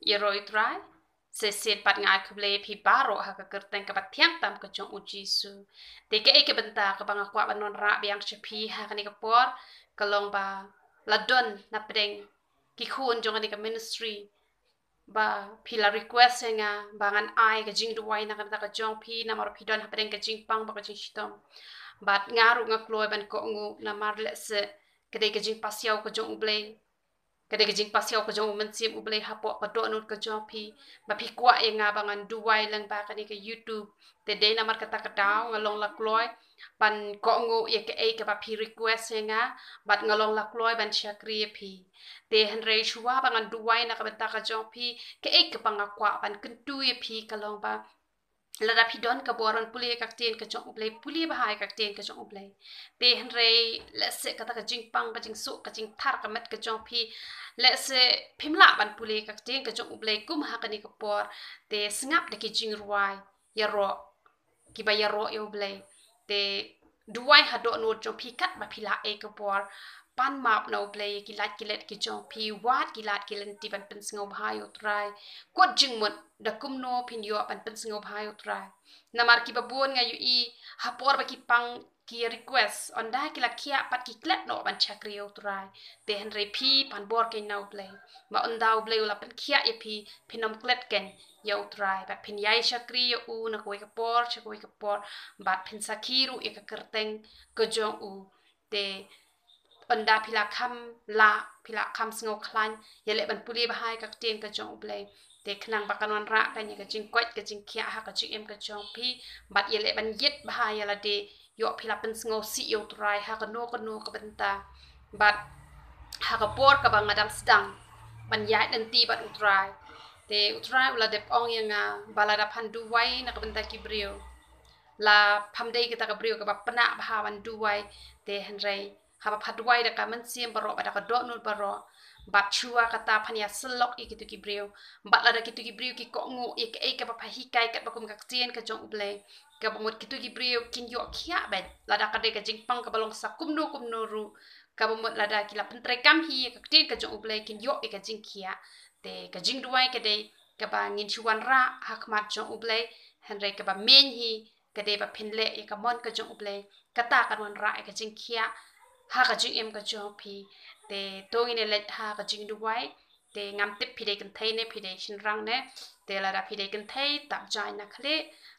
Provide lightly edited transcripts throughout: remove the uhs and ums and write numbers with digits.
Yeroi try seset pat ngai keble pi baro ha ka kerteng ka patiang tam ka jong uji su te ke benta ka banga kwa banon ra biang chepi ha ka ni ka por kalong ba ladon na pedeng ki khun jong ni ka ministry ba pila request nga bangan ai ka jing duai na ka jong pi na mar pi don ha pedeng ka jing pang ba ka jing shitom bat ngaru nga kloi ban ko ngu na mar le se kede ka jing pasiao ka jong uble kada gajing pasiaw ka jong mensim ublay hapo ka do nut ka jong pi ba pi kwa e nga bangan duway lang ba kani ka YouTube te day na mar kata kadaw ngalong lakloy ban ko ngo ye ka e ka ba pi request nga bat ngalong lakloy ban shakri pi te henry shuwa bangan duway na ka benta ka jong pi ka e ka pangakwa ban kentu ye pi kalong ba lada pidon ka boran puli ka tien ka jong ublay puli bahai ka tien ka jong ublay te henry lese kata ka jing pang ka jing su ka jing thar ka met ka jong pi lese pimla ban puli ka tien ka jong ublay kum ha ka ni ka por te sngap de ki jing ruai ya ro ki ba ya ro yo ublay te duai ha do no jong pi kat ba pila e ka por pan map no ublay ki lat ki let ki jong pi wat ki lat ki len ti ban pen sngo bahai yo trai kot jing mot da kum no pin yo ban pen sngo bahai yo trai namar ki babon nga yu i hapor ba ki pang ki request on da ki la kia pat ki klet no ban chakri yo trai te henry pi pan bor ke now play ma on da play la pan kia e pi pinom klet ken yo trai ba pin yai chakri yo u na ko ka por chakoi ka por ba pin sakiru e ka kerteng ko jong u te onda pila kham sngo khlan yele ban puli bahai ka tien ka jong ublay te khnang bakanwan ra ka ni ka jing kwat ka jing khia ha ka jing em ka jong pi bat yele ban yet bahai yala de yo pila pen sngo si yo trai ha ka no ka benta bat ha ka por ka bang adam sedang ban yai den ti bat utrai te utrai ula dep ong yang balada pandu wai na ka benta ki brio la phamdei kita ka brio ka ba pana bhawan duwai te henrei haba phadwai da ka man sim baro ba da ka do nul baro bat chua kata phania selok ikitu ki brio bat la da kitu ki brio ki ko ngo ik ka ba phahi kai ka ba kum ka tien ka jong uble ka ba mot kitu ki brio kin yo khia bet la da ka de ka jing pang ka balong sa kum no ru ka ba mot la da ki la pentre kam hi ka tien ka jong uble kin yo ka jing khia te ka jing duwai ka de ka ba ngin chuan ra hakmat jong uble henrei ka ba men hi ka de ba phinle e ka mon ka jong uble kata ka ron ra ka jing khia ha ka jing em ka jong pi te to ine let ha ka jing duwai te ngam tip pide kan thai ne pide shin rang ne te la da pide kan thai tap jai na khle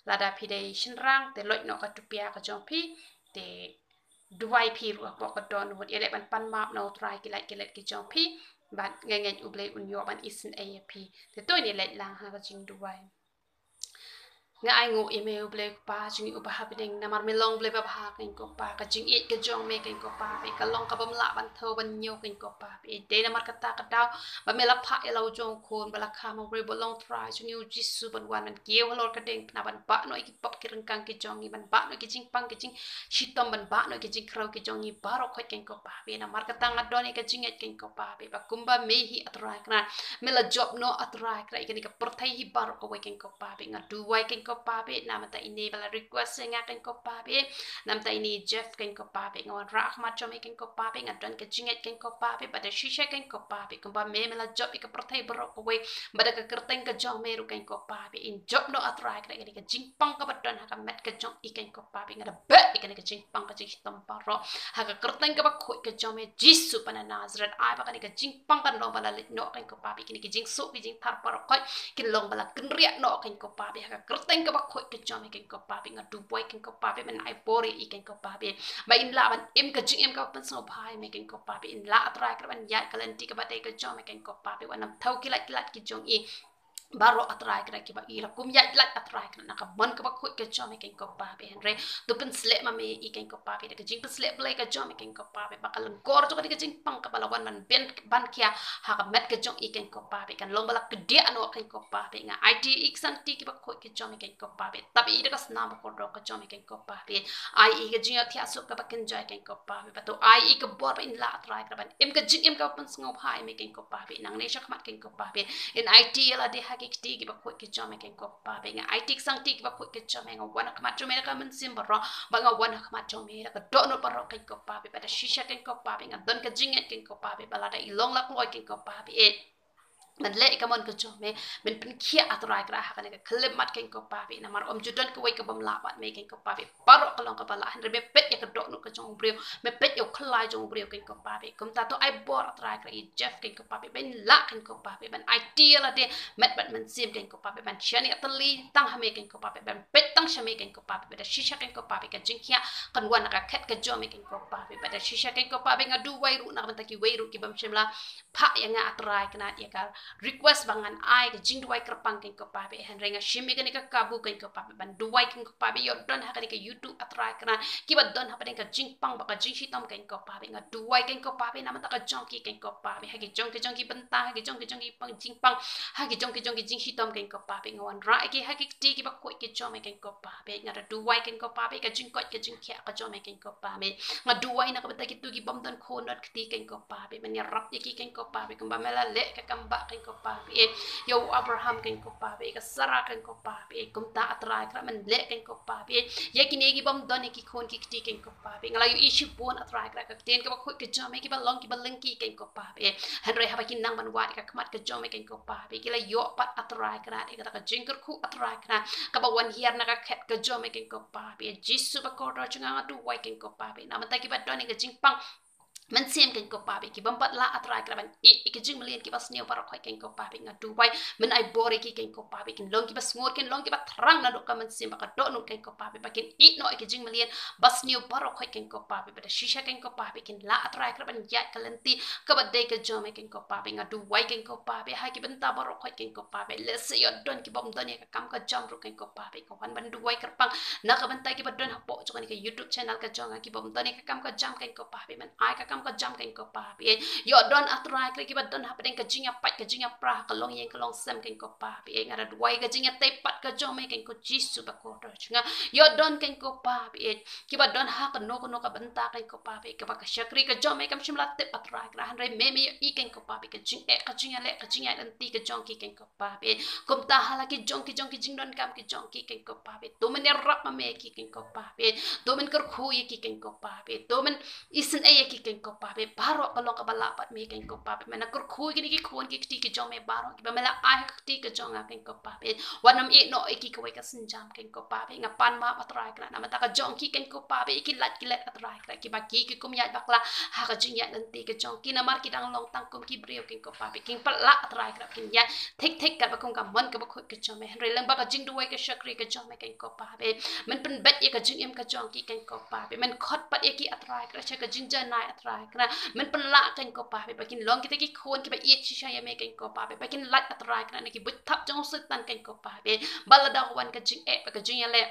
la da pide shin rang te loi no ka tupia ka jong pi te duwai pi ru ko ka don wot ele ban pan map no try ki let ki jong pi bat ngai uble un yo ban isin ap te to ine let lang ha ka jing duwai nga ai ngo email ble pa jing u ba happening na mar melong ble ba ha ken ko pa ka jing it ka jong me ken ko pa be ka long ka bam la ban tho ban nyo ken ko pa be de na mar ka ta ka daw ba me la pha e lo jong khon ba la kha mo bre bo long try jing u jisu ban wan man kieu halor ka deng na ban ba no ki pop ki rang kang ki jong ni ban ba no ki jing pang ki jing shitom ban ba no ki jing krau ki jong ni ba ro khot ken ko pa be na mar ka ta nga don ka jing et ken ko pa be ba kumba me hi atrai kna me la job no atrai kra ki ka porthai hi ba ro ko ken ko pa be nga du wai ken ko pa be nam ta ini bala request nga ken ko pa be nam ta ini Jeff ken ko pa be ngon ra ahmad chom ken ko pa be ngadon ke jinget ken ko pa be bada shisha ken ko pa be kumba me mela job ik prothai bro ko we bada ka kerteng ka jong me ru ken ko pa be in job no atrai kra ke jing pang ka badon ha ka met ka jong iken ko pa be ngada be iken ka jing pang ka jing tom paro ha ka kerteng ka ba khoi ka jong me jisu pana nazret ai ba ka jing pang ka no bala no ken ko pa be ken ki jing su ki jing thar paro khoi kin long bala kin riak no ken ko pa be ha ka kerteng ka ba khoi ka jong me ken ko pa be ngadu boy ken ko pa be man ai bori iken ko pa be ba in la ban im ka jing em ka pan so bhai me ken ko pa be in la atrai ka ban ya kalenti ka ba te ka jong me ken ko pa be wanam thau ki lat ki jong i baro atrai kena ki ba ila kum ya lat atrai kena nak ban ka ba khoi ka jom ken ko pa be henre tu pen slep ma me i ken ko pa be ka jing pen slep blai ka jom ken ko pa be bakal gor to ka jing pang ka balawan man ben ban kia ha ka met ka jong i ken ko pa be kan long balak dia no ken ko pa be nga it ik sang ti ki ba khoi ka jom ken ko pa be tapi i ka sna ba ko ro ka jom ken ko pa be ai i ka jing thia so ka ba ken jai ken ko pa be ba to ai i ka bor ba in la atrai ka ban em ka jing em ka pen sngo hai me ken ko pa be nang ne shak mat ken ko pa be in it la de ha ki ti ba khoi ki jom ken ko pa be nga ai tik sang ti ba khoi ki jom nga wan ka ma jom ka man sim baro ba nga wan ka ma jom ka do no baro ken ko pa be ba da shisha ken ko pa be nga don ka jinget ken ko pa be ba la da ilong la kloi ken ko pa be มันเละกะมันก็จอมมันเป็นเขี้ยอัตรายกระหากันก็เคลมมัดกันก็ปาบีนะมารอมจุดนั้นก็ไว้กับบำลาบัดเมกันก็ปาบีปารอกลองกับบลาหันเรเบเป็ดยากระโดดนุกจงเบรียวเมเป็ดยกคลายจงเบรียวกันก็ปาบีกุมตาตัวไอ้บอร์อัตรายกระอีเจฟกันก็ปาบีเป็นละกันก็ปาบีเป็นไอเดียละเดเม็ดบัดมันซิมกันก็ปาบีเป็นเชียนี่อัตลีตั้งหาเมกันก็ปาบีเป็นเป็ดตั้งชาเมกันก็ปาบีเป็นชิชากันก็ปาบีกันจิงเขี้ยกันวันนักแคทกันจอมกันก็ปาบีเป็นชิชากันก็ปาบีงาดูไวรุนักมันตะกี้ไวรุกิบัมเชมลาพะยังอัตรายขนาดยากา request bangan ai ke jing duai kerpang ken ko pabe han renga shimi ken ka kabu ken ko pabe ban duai ken ko pabe yo don ha ken ka youtube atrai kana ki ba don ha pen ka jing pang ba ka jing hitam ken ko pabe nga duai ken ko pabe na mata ka jong ki ken ko pabe ha ki jong ki benta ha ki jong ki pang jing pang ha ki jong ki jing hitam ken ko pabe nga wan ra ki ha ki ti ki ba ko ki jong ken ko pabe nga duai ken ko pabe ka jing khia ka jong ken ko pabe nga duai na ka beta ki tu ki bom don khon dot ki ken ko pabe man ya rap ki ken ko pabe ka ba mela le ka kamba ken ko pabe yo Abraham ken ko pabe ka Sarah ken ko pabe kum ta atrai kra man le ken ko pabe ye ki ne gi bom don ki khon ki ti ken ko pabe ngala yu ishi pon atrai kra ka ten ka ba khoi ka jom ki ba long ki ba leng ki ken ko pabe han re ha ba kin nang ban wat ka kmat ka jom ken ko pabe ki la yo pat atrai kra de ka jingker khu atrai kra ka ba wan hier na ka khet ka jom ken ko pabe jisu ba ko ro chunga tu wai ken ko pabe na man ta ki ba don ki jing pangมันเสียมกันก็ป่าไปกี่บัมบัดละอัตรายกระบันอีกจึงมาเรียนกี่บัสเนียวปารคอยกันก็ป่าไปงัดดูไว้มันไอบอริกี่กันก็ป่าไปกินลงกี่บัสงวดกินลงกี่บัตรังนะดูกันมันเสียมปากกระโดดนุ่งกันก็ป่าไปไปกินอีกหน่อยกี่จึงมาเรียนบัสเนียวปารคอยกันก็ป่าไปไปแต่ชิชากันก็ป่าไปกินละอัตรายกระบันยัดกันลันตีก็บัดเด็กก็จอมกันก็ป่าไปงัดดูไว้กันก็ป่าไปให้กี่บันตาปารคอยกันก็ป่าไปเลสยอดดอนกี่บัมดอนเนี่ยก็กำก็จอมรุกันก็ป่าไปก็วันบันดูไว้กระปังนักบันตากี่บัดดอนหับโปะจุกันกี่ยูทูบช่องก็จอมกี่บัมดอนเนี่ยก็กำก็จอมกันก็ป่าไปมันไอก็กำก็จอมกันก็pabe yo don atrai kre ki badon ha paden ka jinga pat ka jinga pra ka long yen ka long sem ken ko pabe ngara duai ka jinga te pat ka jome ken ko jisu ba ko do chinga yo don ken ko pabe ki badon ha ka no ka banta ken ko pabe ka ba ka shakri ka jome kam shimla te atrai kra han re meme i ken ko pabe ka jinga le ka jinga dan ti ka jong ki ken ko pabe kum ta hala ki jong ki jing don kam ki jong ki ken ko pabe to men rap ma me ki ken ko pabe to men kar khu ki ken ko pabe to men isen e ki ken ko pabe baro kalong kabala pat me ken ko pabe mena kur khu ki ki khon ki ti ki jong me baro ki ba mela ai ti ki jong a ken ko pabe wanam e no e ki ko ka sinjam ken ko pabe nga pan ma atrai kra na mata ka jong ki ken ko pabe ki lat atrai kra ki ba ki kum ya bakla ha ka jing ya dan ti ki jong ki na mar ki dang long tang kum ki brio ken ko pabe king pala atrai kra kin ya thik ka ba kum ka mon ka ba khoi ki jong me re lang ba ka jing duai ka shakri ka jong me ken ko pabe men pen bet ye ka jing em ka jong ki ken ko pabe men khot pat ye ki atrai kra cha ka jing ja nai atrai kra men pen la ken ko pabe ba kin long ki te ki khon ki ba ye chi sha ya me ken ko pabe ba kin lat atrai kra na ki but thap jong sit tan ken ko pabe balada wan ka jing e ba ka jing ya le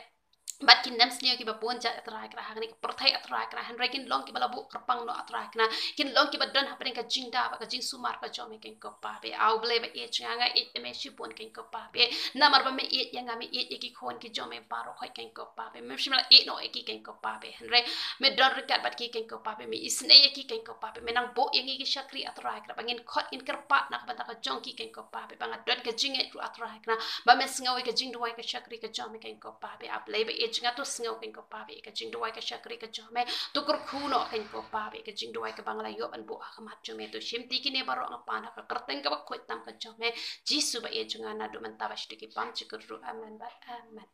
bat kin nam snew ki ba pon ja atrai kra hang ni perthai atrai kra han rekin long ki bala bu kerpang no atrai kna kin long ki ba don hapren ka jing da ba ka jing sumar ka jom ken ko pa be au ble ba e changa e me shi pon ken ko pa be namar ba me e yanga me e ki khon ki jom me baro khoi ken ko pa be me shimla e no e ki ken ko pa be han re me don rekat bat ki ken ko pa be me isne e ki ken ko pa be me nang bo yangi ki shakri atrai kra bangin khot in kerpat nak ba ka jong ki ken ko pa be bang don ka jing e ru atrai kna ba me sngawi ka jing duai ka shakri ka jom ken ko pa be up le ba jinga to singaw ken ko pabe ka jing duai ka shakri ka jome to kur khuno ken ko pabe ka jing duai ka bangla yo an bo ka mat jome to shimti ki ne baro nga pana ka kerteng ka ba khoi tam ka jome jisu ba e junga na do man tabash ki pam chikur ru amen ba amen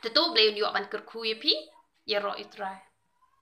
to ble yo ban kur khu ye pi ye ro itrai